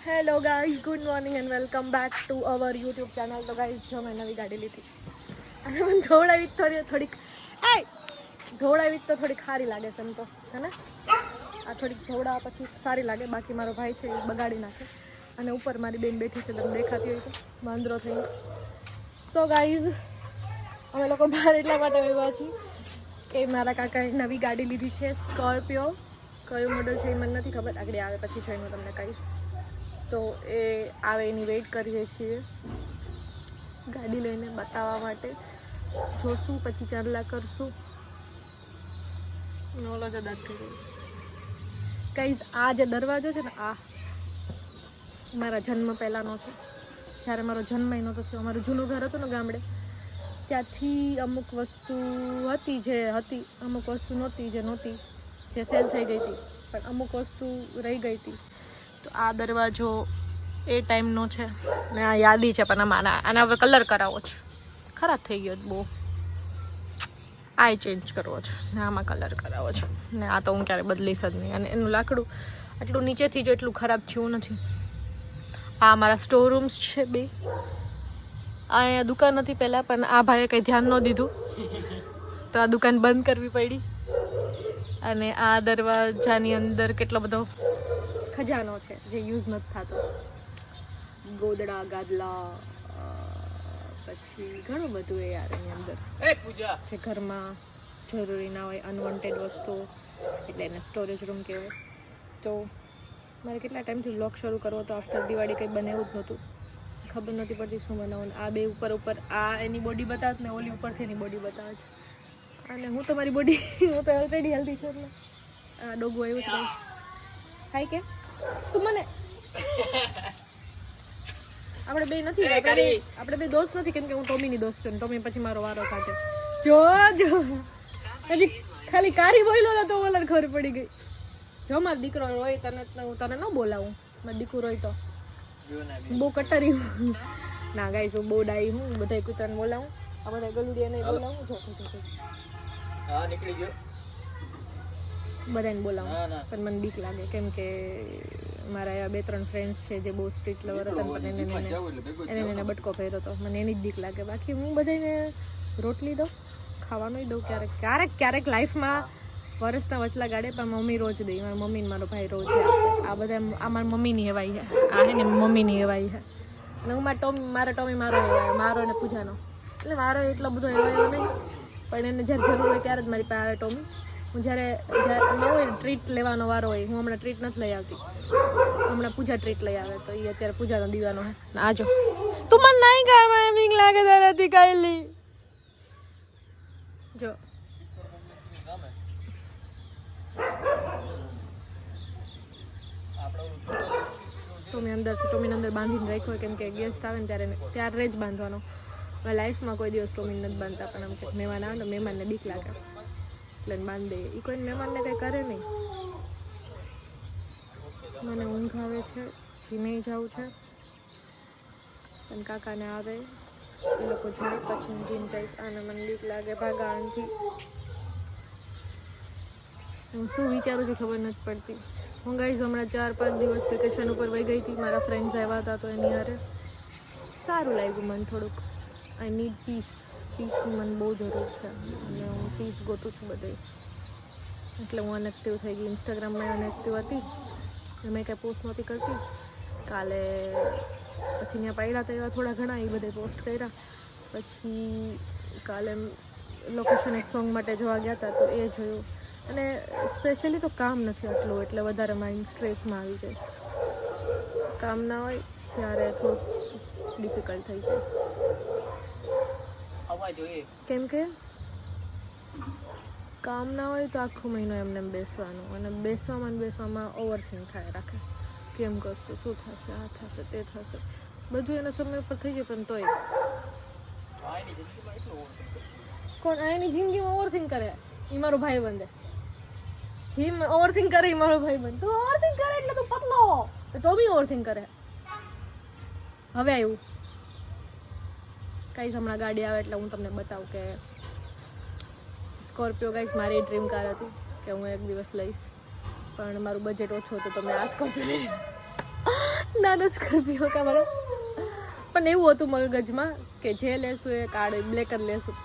Hello guys, good morning and welcome back to our YouTube channel. તો guys, જો મેં નવી ગાડી લીધી અને મને ધોળાવી થોડીક તો થોડીક સારી લાગે છે એમ તો, હે ને? આ થોડીક ધોળા પછી સારી લાગે, બાકી મારો ભાઈ છે એ બગાડી નાખે. અને ઉપર મારી બેન બેઠી છે, તમને દેખાતી હોય તો વાંદરો થઈને. સો ગાઈઝ, અમે લોકો બહાર એટલા માટે આવ્યા છીએ કે મારા કાકાએ નવી ગાડી લીધી છે, સ્કોર્પિયો. કયું મોડલ છે એ મને નથી ખબર, આગળ આવે પછી છે હું તમને કહીશ. તો એ આવે એની વેઇટ કરીએ છીએ ગાડી લઈને બતાવવા માટે. જોશું પછી ચાલલા કરશું. ઓલો જ દાદ કરી કહીશ. આ જે દરવાજો છે ને, આ મારા જન્મ પહેલાંનો છે. જ્યારે મારો જન્મ નહોતો થયો, અમારું જૂનું ઘર હતું ને ગામડે, ત્યાંથી અમુક વસ્તુ હતી જે હતી, અમુક વસ્તુ નહોતી જે સેલ થઈ ગઈ હતી, પણ અમુક વસ્તુ રહી ગઈ હતી. તો આ દરવાજો એ ટાઈમનો છે ને આ યાદી છે, પણ આને હવે કલર કરાવવો છે. ખરાબ થઈ ગયો બહુ, આ ચેન્જ કરવો છે ને આમાં કલર કરાવવો છે ને આ તો હું ક્યારે બદલીશ જ નહીં. અને એનું લાકડું આટલું નીચેથી જો એટલું ખરાબ થયું નથી. આ મારા સ્ટોર રૂમ્સ છે બે. અહીંયા દુકાન હતી પહેલાં, પણ આ ભાઈએ કંઈ ધ્યાન ન દીધું તો આ દુકાન બંધ કરવી પડી. અને આ દરવાજાની અંદર કેટલો બધો ખજાનો છે જે યુઝ નથી થતો. ગોદડા ગાદલા પછી ઘણું બધું એ યાર એની અંદર જે ઘરમાં જરૂરી ના હોય, અનવોન્ટેડ વસ્તુઓ, એટલે એને સ્ટોરેજ રૂમ કહેવાય. તો મારે કેટલા ટાઈમથી વ્લોગ શરૂ કરવો હતો, આફ્ટર દિવાળી કંઈ બનાવ્યું જ નહોતું, ખબર નહોતી પડતી શું બનાવવાનું. આ બે ઉપર આ એની બોડી બતાવે ને ઓલી ઉપરથી એની બોડી બતાવે છે. અને હું તો મારી બોડી હું તો ઓલરેડી હેલ્ધી છું. એટલે આ ડોગો એવું છે. હાય કે તું મને આપણે બે નથી, આપણે બે દોસ્ત નથી, કેમ કે હું ટોમીની દોસ્ત છું. ટોમી પછી મારો વારો કાઢે. જો હજી ખાલી કારી બોલ્યો ને તો ઓલા ખબર પડી ગઈ. જો મારો દીકરો રોય તને હું તને ન બોલાવું, મારો દીકરો રોય તો બહુ કટરી ના ગાઈસ, હું બહુ ડાઈ હું. બધા કૂતરાને બોલાવું, આ બધા ગલુડિયાને બોલાવું. જો હા નીકળી ગયો, બધાને બોલાવું, પણ મને બીક લાગે કેમ કે મારા એવા 2-3 ફ્રેન્ડ્સ છે જે બહુ સ્ટ્રીટ લવર હતા, પણ એને બટકો પહેર્યો હતો. મને એની જ બીક લાગે. બાકી હું બધાને રોટલી દઉં, ખાવાનું દઉં, ક્યારેક લાઈફમાં વર્ષના વચલા ગાડે, પણ મમ્મી રોજ દઈ. મારા મમ્મી ને મારો ભાઈ રોજ આપે. આ બધા આ મારી મમ્મીની હેવાઈ છે, આ હે ને મમ્મીની હેવાઈ છે. અને હું મારા ટોમી મારો અને પૂજાનો, એટલે મારો એટલો બધો હેવાયો નહીં, પણ એને જ્યારે જરૂર હોય ત્યારે જ મારી પાસે ટોમી. હું જ્યારે ન હોય ટ્રીટ લેવાનો વારો હોય, હું હમણાં ટ્રીટ નથી લઈ આવતી, હમણાં પૂજા ટ્રીટ લઈ આવે, તો એ અત્યારે પૂજાનો દીવાનો હે. આજો તું મને નહીં કર, મને બીક લાગે તારાથી કાયલી. જો ટોમીને અંદર બાંધીને રાખ્યો, કેમ કે ગેસ્ટ આવે ને ત્યારે જ બાંધવાનો. હવે લાઈફમાં કોઈ દિવસ ટોમીને નથી બાંધતા, પણ આમ કે મહેમાન આવે ને, મહેમાનને બીક લાગે એટલે બાંધી દઈએ. એ કોઈ મહેમાનને કંઈ કરે નહીં. મને ઊંઘ આવે છે, જીમે જવું છે, પણ કાકાને આવે એ લોકો જાય પછી હું જીમ જઈશ. આને મને બીક લાગે ભાગાણથી. હું શું વિચારું છું ખબર નથી પડતી. હું ગાઈઝ હમણાં 4-5 દિવસ વેકેશન ઉપર વહી ગઈ હતી. મારા ફ્રેન્ડ્સ આવ્યા હતા તો એની હારે સારું લાગ્યું મને થોડુંક. આઈ નીડ પીસની મને બહુ જરૂર છે અને હું પીસ ગોતું છું બધે, એટલે હું અનએક્ટિવ થઈ ગઈ. ઇન્સ્ટાગ્રામમાં અનએક્ટિવ હતી, મેં કાંઈ પોસ્ટ નહોતી કરતી. કાલે પછી ત્યાં પડ્યા તો એવા થોડા ઘણા એ બધે પોસ્ટ કર્યા. પછી કાલે લોકેશન એક સોંગ માટે જોવા ગયા હતા તો એ જોયું. અને સ્પેશિયલી તો કામ નથી આટલું, એટલે વધારે માઇન્ડ સ્ટ્રેસમાં આવી જાય. કામ ના હોય ત્યારે થોડુંક ડિફિકલ્ટ થઈ જાય, કેમ કે કામ ના હોય તો આખો મહિનો એમને બેસવાનું, અને બેસવામાં ઓવરથિંક થાય રાખે. કેમ કરશું, શું થશે, આ થશે, તે થશે, બધું એના સમય પર થઈ જાય. પણ તોય કોણ એની જિંદગીમાં ઓવરથિંક કરે? એ મારો ભાઈ બંધ. જીમ ઓવરથિંક કરે એ મારો ભાઈ બંધ. તું ઓવરથિંક કરે એટલે તું પતલો, તો બી ઓવરથિંક કરે. હવે આવ્યું કાંઈ હમણાં ગાડી આવે એટલે હું તમને બતાવું કે સ્કોર્પિયો. ગાઈસ મારી ડ્રીમ કાર હતી કે હું એક દિવસ લઈશ, પણ મારું બજેટ ઓછું હતું તો મેં આ સ્કોર્પિયો લઈ. નાનો સ્કોર્પિયો કા મારો. પણ એવું હતું મગજમાં કે જે લેશું એ કાળી બ્લેક જ લેશું.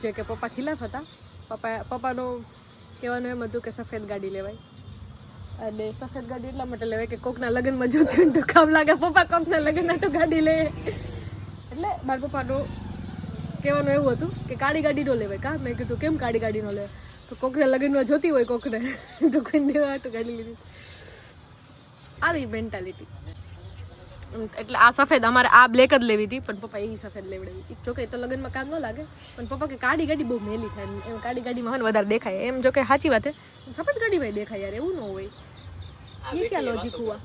જે કે પપ્પા ખિલાફ હતા. પપ્પાનું કહેવાનું એમ હતું કે સફેદ ગાડી લેવાય. અને સફેદ ગાડી એટલા માટે લેવાય કે કોકના લગ્નમાં જોતી હોય તો કામ લાગે. પપ્પા કોકના લગ્નમાં તો ગાડી લે. એટલે મારા પપ્પાનું કહેવાનું એવું હતું કે કાળી ગાડી નો લેવાય. કા મેં કીધું કેમ કાળી ગાડી નો લેવાય? તો કોકને લગ્નમાં જોતી હોય કોકને તો કોઈ દેવા તો ગાડી લીધી. આવી મેન્ટાલિટી. એટલે આ સફેદ અમારે આ બ્લેક જ લેવી હતી પણ પપ્પા એ સફેદ લેવડાવી. જોકે તો લગ્નમાં કામ ન લાગે પણ પપ્પા કે કાળી ગાડી બહુ મેલી થાય એમ કાળી ગાડીમાં વધારે દેખાય એમ. જો કે સાચી વાત છે સફેદ ગાડીમાં દેખાય યાર એવું ન હોય. એ ક્યાં લોજિક હુઆ?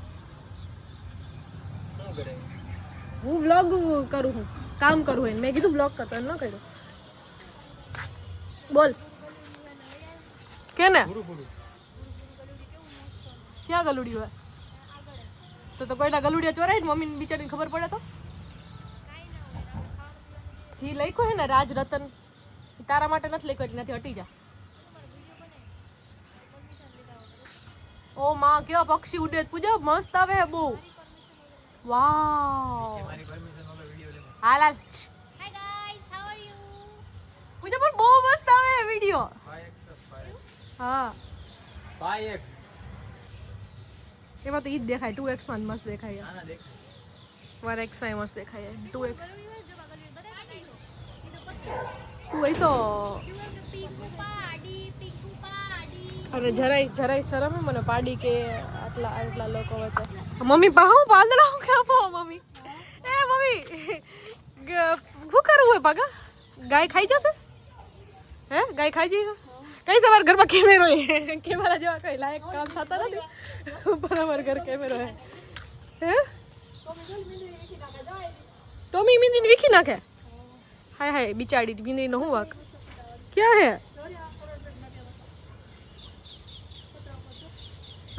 હું વ્લોગ કરું હું કામ કરું હોય મેં કીધું વ્લોગ કરતો ન કર્યો. બોલ કે ને ક્યાં ગલુડી હોય તો કોઈના ગલુડિયા ચોરાય ને મમ્મીને બિચારીને ખબર પડે તો જી લખ્યો હે ને રાજ રતન તારા માટે નથી લખ્યો એટલે નથી હટી જા. ઓ માં કેવા પક્ષી ઉડે પૂજા મસ્ત આવે હે બહુ. વાવ હાલ હાલ Hi guys, how are you? પૂજા પણ બહુ મસ્ત આવે હે વિડિયો. હા 5x એમાં તો ઈ જ દેખાય 2x માં મસ્ત દેખાય. આના દેખ 1x માં મસ્ત દેખાય 2x. Galoori હોય જો galoori. તું બધા એ તો You want the pinku party. અને જરાય શરમ હે મને પાડી કે આટલા લોકો વચ્ચે. મમ્મી પા હું પાંદડા હું કાપો મમ્મી. એ મમ્મી શું કરવું હોય પાગા? ગાય ખાઈ જશે? હે ગાય ખાઈ જશે? કઈ સવાર ઘરમાં કેમેરો કેમેરા જેવા કઈ લાયક કામ થતા નથી પણ અમારા ઘર કેમેરો હે. હે ટોમી મીંદરી વીખી નાખે. હાય હાય બિચારી મીંદરી નો હું વાક ક્યાં હે?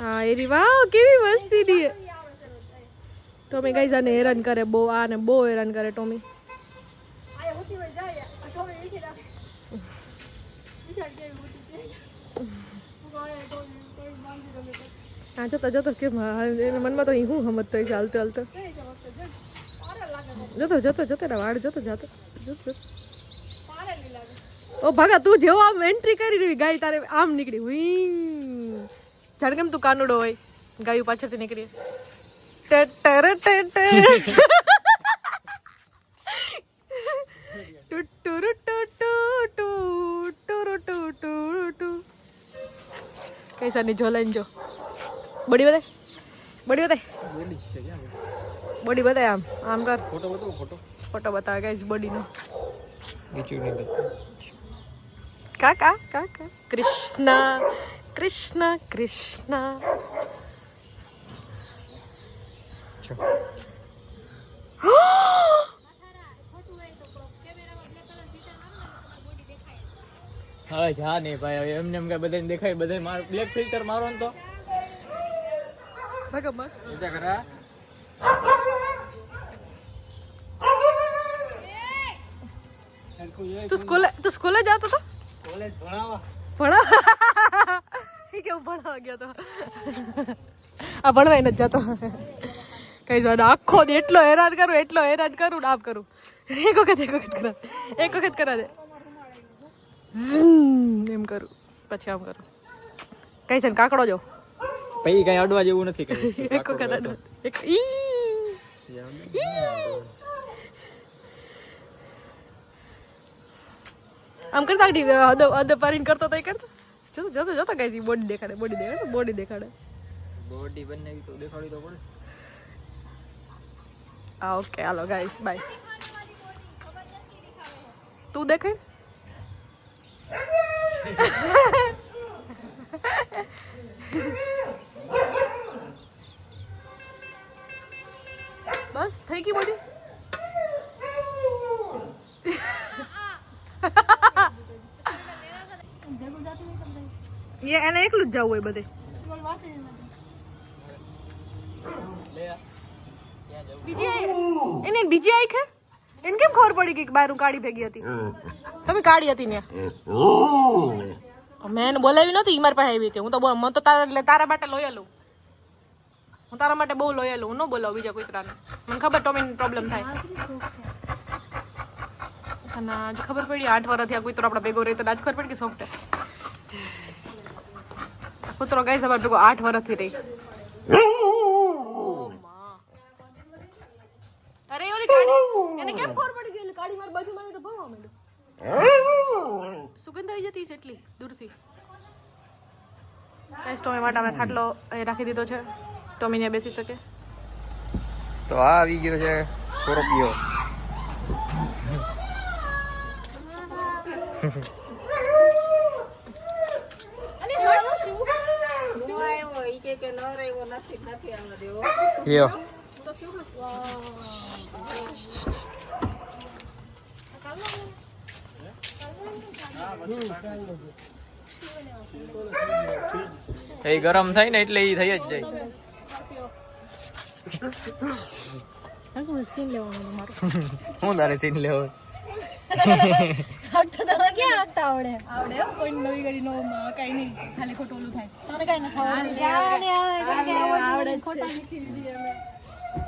હા એરી વાહ કેવી મસ્તી ની ટોમી ગાઈઝ આને હેરાન કરે બહુ. આને બહુ હેરાન કરે ટોમી. હા જતો કેમ એના મનમાં તો હું સમજતો હશે હાલતો હાલતો જતો ને વાડ જતો ઓ ભાગા તું જેવો આમ એન્ટ્રી કરી રહી ગાય તારે આમ નીકળી વિંગ. જાણ કેમ તું કાનુડો હોય ગાયું પાછળથી નીકળી કઈ સાની જોલાઈને જો બોડી બતાય બોડી છે ક્યાં બોડી બતાય આમ કર ફોટો બતાવો ફોટો બતાવે ગાઈસ બોડીનો. બીજું નહીં બતાવો. કા કૃષ્ણ છો ખોટું હોય તો કેમેરામાં બ્લેક કલર ફિલ્ટર મારો ને તમારી બોડી દેખાય. હવે જા નહીં ભાઈ હવે એમને એમ કઈ બધાને દેખાય બધા માર બ્લેક ફિલ્ટર મારો ને તો ભાગા મસ્ત વિચાર કરા તું સ્કૂલે જતો તો કોલેજ ભણાવા એ કેવું ભણવા ગયો તો આ ભણવાય નથી જતો કઈ જવાનું આખો એટલો હેરાન કરું આપ કરું એક વખત કરા દે એમ કરું પછી આમ કરું કઈ છે ને કાકડો જો પછી કઈ અડવા જેવું નથી કઈ એક વખત આમ કરતા અદ પારીને કરતો તો કરતો જતો કઈ બોડી દેખાડે બોડી બનાવી તો દેખાડી તો પડે. હા ઓકે હાલો ગાઈસ બાય. તું દેખાય બસ થઈ ગઈ બોડી. એને એકલું જ જવું હોય બધે. બીજી આઈ ખે એને કેમ ખબર પડી કે બાર કાળી ભેગી હતી? તમે કાળી હતી ને મેં એને બોલાવી નતી. ઈ મારી પાસે આવી હતી. હું તો તારા માટે લોયલ હું. હું તારા માટે બહુ લોયલ હું ન બોલાવું બીજા કૂતરાને. મને ખબર ટોમીને પ્રોબ્લેમ થાય. અને આજ ખબર પડી 8 વર્ષથી આ કૂતરો આપણા ભેગો રહી તો આજ ખબર પડી કે સોફ્ટ કૂતરો ગાઈસ અમારા ભેગો 8 વર્ષથી રહી. અરે ઓલી કાડી એને કેમ ખબર પડી ગઈ? કાડી મારી બાજુમાં આવી તો ભણવા માંડ્યું. સુગંધ આવી જતી છે એટલી દૂરથી. ગાઈસ ટોમી માટે અમે ખાટલો અહીં રાખી દીધો છે. ટોમી ત્યાં બેસી શકે. તો આ આવી ગયો છે સ્કોર્પિયો. યો એ ગરમ થાય ને એટલે એ થઈ જ જાય. સીન લેવાનું મારું. હું તારે સીન લેવો? આવડે કોઈ નવી ગાડી નો કઈ નહીં ખાલી ખોટું ઓલું થાય. તને કઈ નથી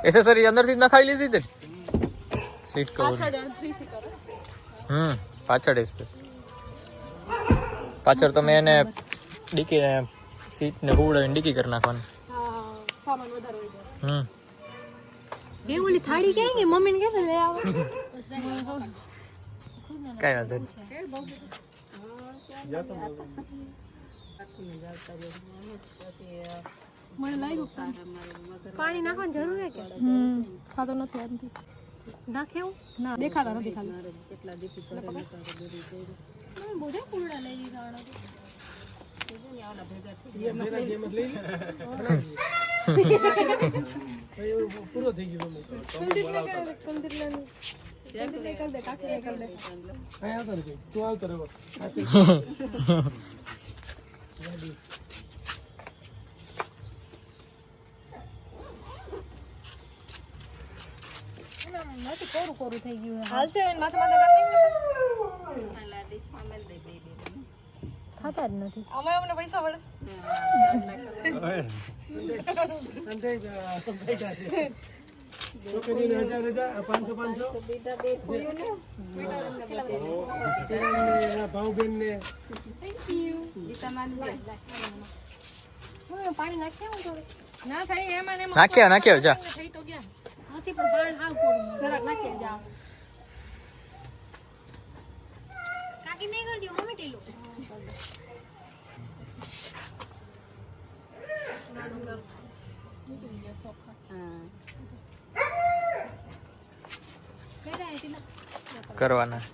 એસેસરી અંદરથી જ નખાવી લીધી તે સીટ કવર. પાછળ સ્પેસ. પાછળ તમે એને ડીકી સીટ ને હુવડાવીને ડીકી કરી નાખવાની. સામાન વધારે હોય એ ઓલી થાળી ક્યાં ગઈ? મમ્મીને કે લઈ આવો. કઈ વાંધો નહીં. મને લાગ્યું પાણી નાખવાની જરૂર છે કે? ખાતો નથી આનથી. નાખે એવું? ના દેખાતા નથી ખાલી. બોધે કુરડા લઈ લીધા આના તો. પૂરો થઈ ગયો. તું આવતો રહ્યો. નથી કોરું કોરું થઈ ગયું. હાલશે માથે માથે કાઢી ખાતા જ નથી. અમે અમને પૈસા મળે. છોકરીને 1000 500 ભાવબેન ને પાણી નાખ્યા થોડું ના થાય એમાં ને એમાં નાખ્યા જા. થઈ તો ગયા. નથી પણ પાણી હાવ કોરું જરાક નાખી જા. કાકી નહીં કરી દો મમ્મી ટેલું. કરવાના.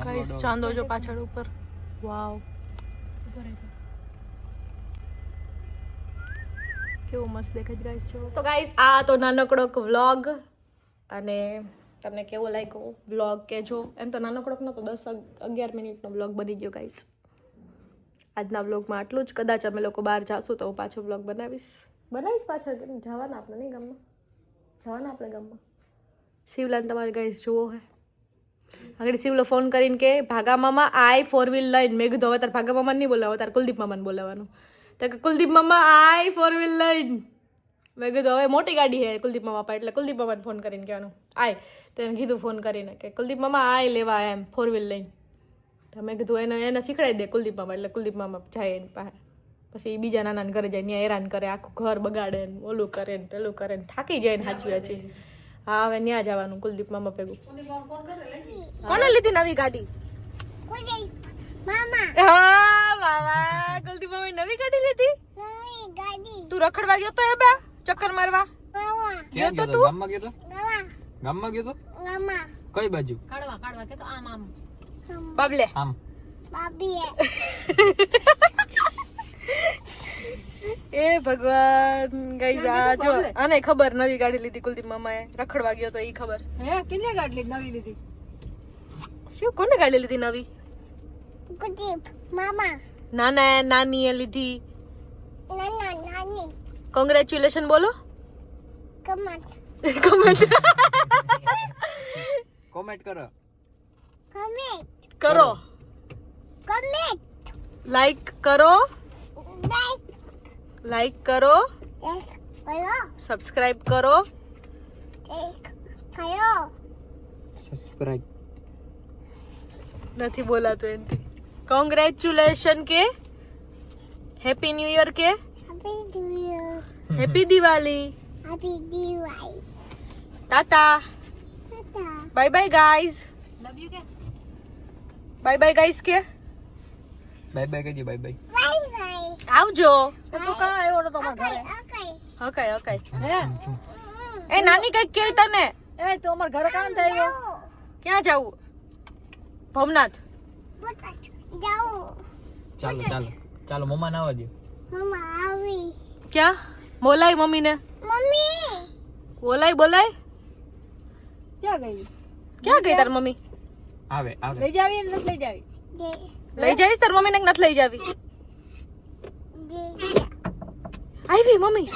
ગાઈસ ચાંદો જો પાછળ ઉપર. વાવ કેવો મસ્ત દેખાય છે ગાઈસ. સો ગાઈસ આ તો નાનકડો વ્લોગ અને તમને કેવો લાગ્યો વ્લોગ કહેજો. એમ તો નાનકડો નતો 10-11 મિનિટનો વ્લોગ બની ગયો ગાઈસ. આજના વ્લોગમાં આટલું જ. કદાચ અમે લોકો બહાર જાશું તો હું પાછો વ્લોગ બનાવીશ પાછળ. જવાના આપણે નહીં ગામમાં જવાના આપણે ગામમાં. શિવલાને તમારે ગાઈસ જોવો હે. આગળ શિવલો ફોન કરીને કે ભાગા મામા આય 4 વ્હીલ લઈને. મેં કીધું હવે તાર ભાગા મામાને નહીં બોલાવો, તાર કુલદીપ મામાને બોલાવવાનું. તો કે કુલદીપ મામા આય 4 વ્હીલ લઈને. મેં કીધું હવે મોટી ગાડી હે કુલદીપ મામા પાસે, એટલે કુલદીપ મામાને ફોન કરીને કહેવાનું આય. તો એને કીધું ફોન કરીને કે કુલદીપ મામા આય લેવા એમ 4 વ્હીલ લઈને. તો મેં કીધું એને શીખડાવી દે કુલદીપ મામા. એટલે કુલદીપ મામા જાય એની પાસે. પછી બીજા નાનાને ઘરે જાય, ત્યાં હેરાન કરે, આખું ઘર બગાડે ને ઓલું કરે ને પેલું કરે ને થાકી જાય ને હાચવી. હા હવે ત્યાં જવાનું કુલદીપ મામા ભેગું. કોને લીધી નવી ગાડી? હા બાબા કુલદીપ મામાએ નવી ગાડી લીધી. તું રખડવા ગયો તો એ બા ચક્કર મારવા ગયો તો તું? ગામમાં ગયો તો કઈ બાજુ? કાઢવા કે તો આમ આમ બાબલે આમ એ ભગવાન ગાઈઝ આ જો આને ખબર નવી ગાડી લીધી કુલદીપ મામાએ રખડવા ગયો તો ઈ ખબર હે કેટલી ગાડી નવી લીધી શું કોને ગાડી લીધી નવી કુલદીપ મામા નાના નાનીએ લીધી નાના નાની કોંગ્રેચ્યુલેશન બોલો કમટ કમેન્ટ કોમેન્ટ કરો કમેન્ટ કરો કમેન્ટ લાઈક કરો લાઈક લાઈક કરો કરો સબસ્ક્રાઇબ કરો કરો સબસ્ક્રાઇબ નથી બોલાતું એનથી કોંગ્રેચ્યુલેશન કે હેપી ન્યુ યર કે happy new year happy Diwali happy Diwali Tata Tata bye bye guys love you કે બાય બાય ગાઈઝ કે બાય બાય કહેજો બાય બાય બાય બાય આવજો તો તું કાં આવ્યો તો તમારા ઘરે ઓકે હકાય હકાય હે એ નાની કઈક કે તને એ તો અમારા ઘરે કાં થાય ક્યાં જાવું ભવનાથ બટા જાઓ ચાલો ચાલો ચાલો મમ્મા ના આવવા દો મમ્મા આવી ક્યાં બોલાય મમ્મીને મમ્મી બોલાય બોલાય ક્યાં ગઈ ક્યાં ગઈ તાર મમ્મી આવે આવે લઈ જાવી ને નથી લઈ જાવી દે લઈ જઈશ તાર મમ્મીને કે નથી લઈ જાવી દે આવી મમ્મી